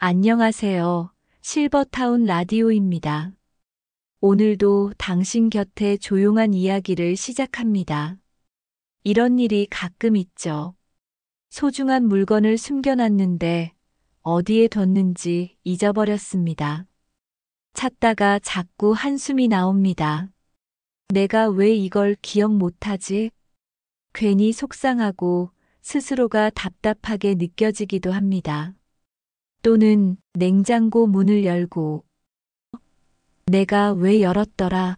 안녕하세요. 실버타운 라디오입니다. 오늘도 당신 곁에 조용한 이야기를 시작합니다. 이런 일이 가끔 있죠. 소중한 물건을 숨겨놨는데 어디에 뒀는지 잊어버렸습니다. 찾다가 자꾸 한숨이 나옵니다. 내가 왜 이걸 기억 못하지? 괜히 속상하고 스스로가 답답하게 느껴지기도 합니다. 또는 냉장고 문을 열고 내가 왜 열었더라?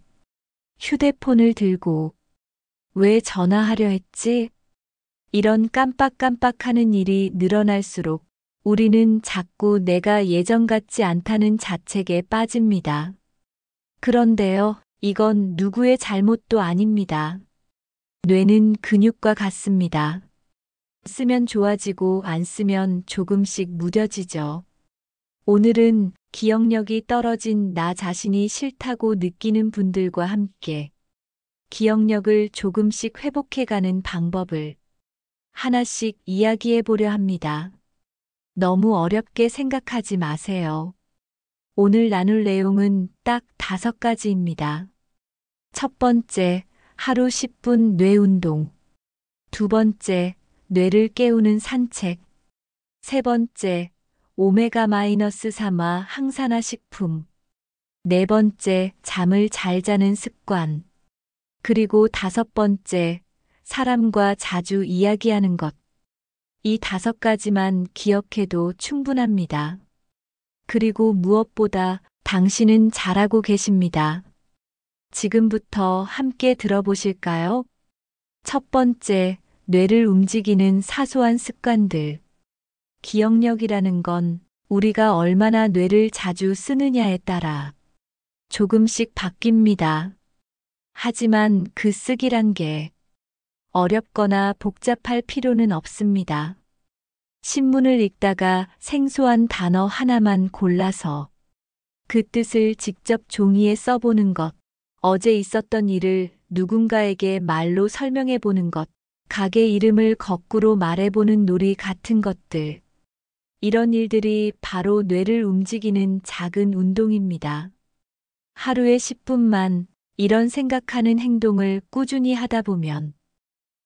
휴대폰을 들고 왜 전화하려 했지? 이런 깜빡깜빡하는 일이 늘어날수록 우리는 자꾸 내가 예전 같지 않다는 자책에 빠집니다. 그런데요, 이건 누구의 잘못도 아닙니다. 뇌는 근육과 같습니다. 쓰면 좋아지고 안 쓰면 조금씩 무뎌지죠. 오늘은 기억력이 떨어진 나 자신이 싫다고 느끼는 분들과 함께 기억력을 조금씩 회복해가는 방법을 하나씩 이야기해 보려 합니다. 너무 어렵게 생각하지 마세요. 오늘 나눌 내용은 딱 5가지입니다. 첫 번째, 하루 10분 뇌 운동. 두 번째, 뇌를 깨우는 산책. 세 번째, 오메가-3와 항산화 식품. 네 번째, 잠을 잘 자는 습관. 그리고 5번째, 사람과 자주 이야기하는 것. 이 5가지만 기억해도 충분합니다. 그리고 무엇보다 당신은 잘하고 계십니다. 지금부터 함께 들어보실까요? 첫 번째, 뇌를 움직이는 사소한 습관들. 기억력이라는 건 우리가 얼마나 뇌를 자주 쓰느냐에 따라 조금씩 바뀝니다. 하지만 그 쓰기란 게 어렵거나 복잡할 필요는 없습니다. 신문을 읽다가 생소한 단어 하나만 골라서 그 뜻을 직접 종이에 써보는 것, 어제 있었던 일을 누군가에게 말로 설명해 보는 것, 가게 이름을 거꾸로 말해보는 놀이 같은 것들. 이런 일들이 바로 뇌를 움직이는 작은 운동입니다. 하루에 10분만 이런 생각하는 행동을 꾸준히 하다 보면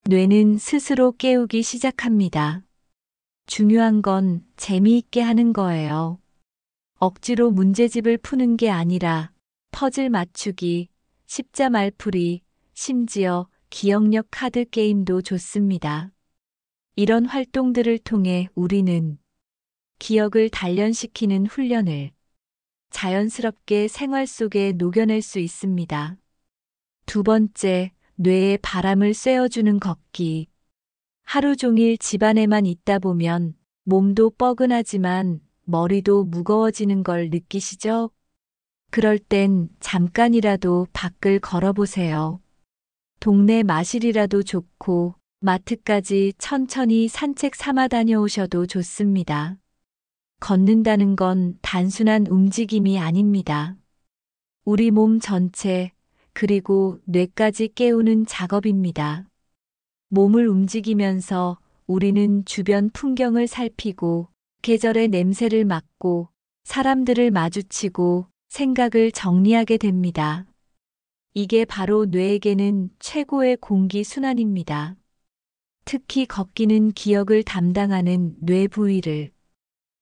뇌는 스스로 깨우기 시작합니다. 중요한 건 재미있게 하는 거예요. 억지로 문제집을 푸는 게 아니라 퍼즐 맞추기, 십자 말풀이, 심지어 기억력 카드 게임도 좋습니다. 이런 활동들을 통해 우리는 기억을 단련시키는 훈련을 자연스럽게 생활 속에 녹여낼 수 있습니다. 두 번째, 뇌에 바람을 쐬어주는 걷기. 하루 종일 집안에만 있다 보면 몸도 뻐근하지만 머리도 무거워지는 걸 느끼시죠? 그럴 땐 잠깐이라도 밖을 걸어보세요. 동네 마실이라도 좋고 마트까지 천천히 산책 삼아 다녀오셔도 좋습니다. 걷는다는 건 단순한 움직임이 아닙니다. 우리 몸 전체, 그리고 뇌까지 깨우는 작업입니다. 몸을 움직이면서 우리는 주변 풍경을 살피고 계절의 냄새를 맡고 사람들을 마주치고 생각을 정리하게 됩니다. 이게 바로 뇌에게는 최고의 공기 순환입니다. 특히 걷기는 기억을 담당하는 뇌 부위를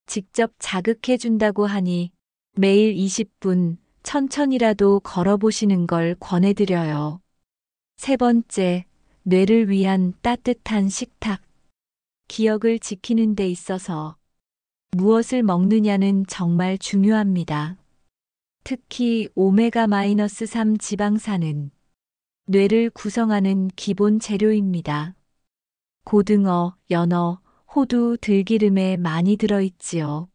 직접 자극해 준다고 하니 매일 20분 천천히라도 걸어보시는 걸 권해드려요. 세 번째, 뇌를 위한 따뜻한 식탁. 기억을 지키는 데 있어서 무엇을 먹느냐는 정말 중요합니다. 특히 오메가-3 지방산은 뇌를 구성하는 기본 재료입니다. 고등어, 연어, 호두, 들기름에 많이 들어있지요.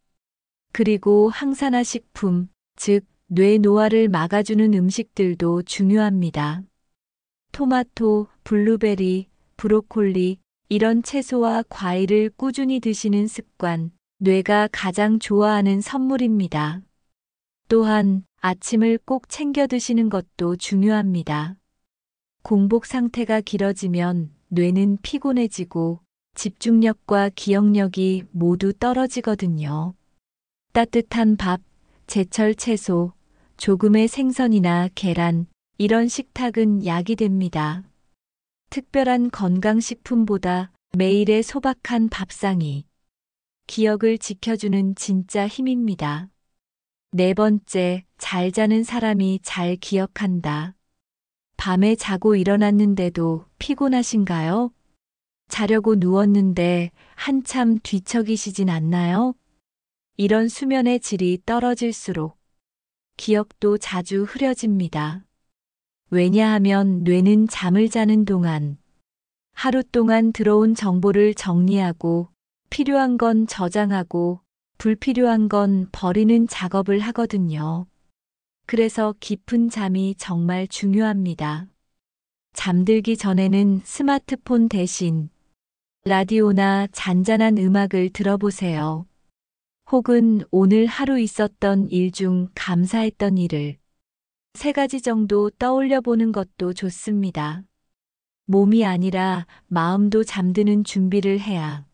그리고 항산화 식품, 즉 뇌 노화를 막아주는 음식들도 중요합니다. 토마토, 블루베리, 브로콜리, 이런 채소와 과일을 꾸준히 드시는 습관, 뇌가 가장 좋아하는 선물입니다. 또한 아침을 꼭 챙겨 드시는 것도 중요합니다. 공복 상태가 길어지면 뇌는 피곤해지고 집중력과 기억력이 모두 떨어지거든요. 따뜻한 밥, 제철 채소, 조금의 생선이나 계란, 이런 식탁은 약이 됩니다. 특별한 건강식품보다 매일의 소박한 밥상이 기억을 지켜주는 진짜 힘입니다. 네 번째, 잘 자는 사람이 잘 기억한다. 밤에 자고 일어났는데도 피곤하신가요? 자려고 누웠는데 한참 뒤척이시진 않나요? 이런 수면의 질이 떨어질수록 기억도 자주 흐려집니다. 왜냐하면 뇌는 잠을 자는 동안 하루 동안 들어온 정보를 정리하고 필요한 건 저장하고 불필요한 건 버리는 작업을 하거든요. 그래서 깊은 잠이 정말 중요합니다. 잠들기 전에는 스마트폰 대신 라디오나 잔잔한 음악을 들어보세요. 혹은 오늘 하루 있었던 일 중 감사했던 일을 3가지 정도 떠올려 보는 것도 좋습니다. 몸이 아니라 마음도 잠드는 준비를 해야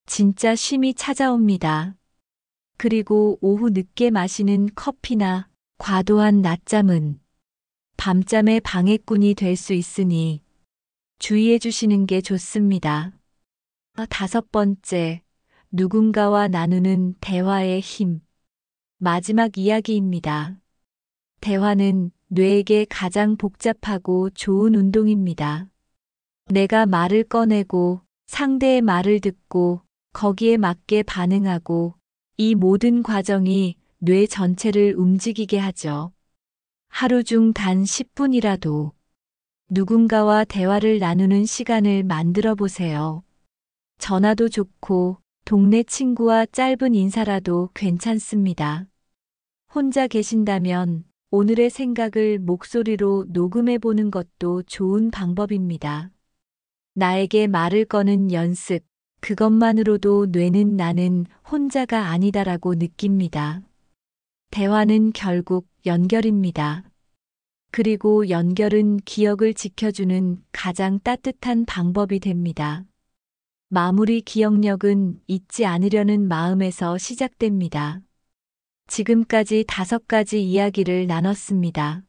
진짜 쉼이 찾아옵니다. 그리고 오후 늦게 마시는 커피나 과도한 낮잠은 밤잠의 방해꾼이 될 수 있으니 주의해 주시는 게 좋습니다. 5번째, 누군가와 나누는 대화의 힘. 마지막 이야기입니다. 대화는 뇌에게 가장 복잡하고 좋은 운동입니다. 내가 말을 꺼내고 상대의 말을 듣고 거기에 맞게 반응하고 이 모든 과정이 뇌 전체를 움직이게 하죠. 하루 중 단 10분이라도 누군가와 대화를 나누는 시간을 만들어 보세요. 전화도 좋고 동네 친구와 짧은 인사라도 괜찮습니다. 혼자 계신다면 오늘의 생각을 목소리로 녹음해 보는 것도 좋은 방법입니다. 나에게 말을 거는 연습, 그것만으로도 뇌는 나는 혼자가 아니다라고 느낍니다. 대화는 결국 연결입니다. 그리고 연결은 기억을 지켜주는 가장 따뜻한 방법이 됩니다. 마무리 기억력은 잊지 않으려는 마음에서 시작됩니다. 지금까지 5가지 이야기를 나눴습니다.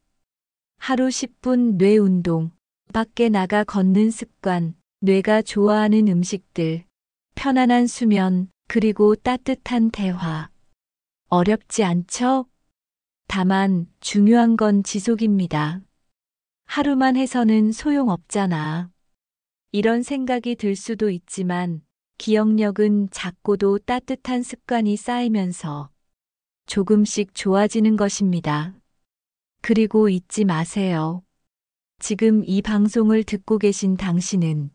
하루 10분 뇌 운동, 밖에 나가 걷는 습관, 뇌가 좋아하는 음식들, 편안한 수면, 그리고 따뜻한 대화. 어렵지 않죠? 다만 중요한 건 지속입니다. 하루만 해서는 소용없잖아. 이런 생각이 들 수도 있지만 기억력은 작고도 따뜻한 습관이 쌓이면서 조금씩 좋아지는 것입니다. 그리고 잊지 마세요. 지금 이 방송을 듣고 계신 당신은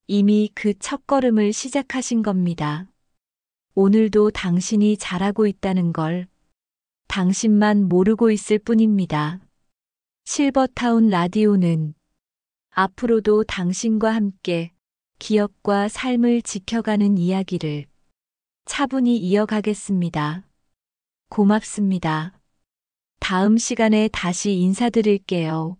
이미 그 첫걸음을 시작하신 겁니다. 오늘도 당신이 잘하고 있다는 걸 당신만 모르고 있을 뿐입니다. 실버타운 라디오는 앞으로도 당신과 함께 기억과 삶을 지켜가는 이야기를 차분히 이어가겠습니다. 고맙습니다. 다음 시간에 다시 인사드릴게요.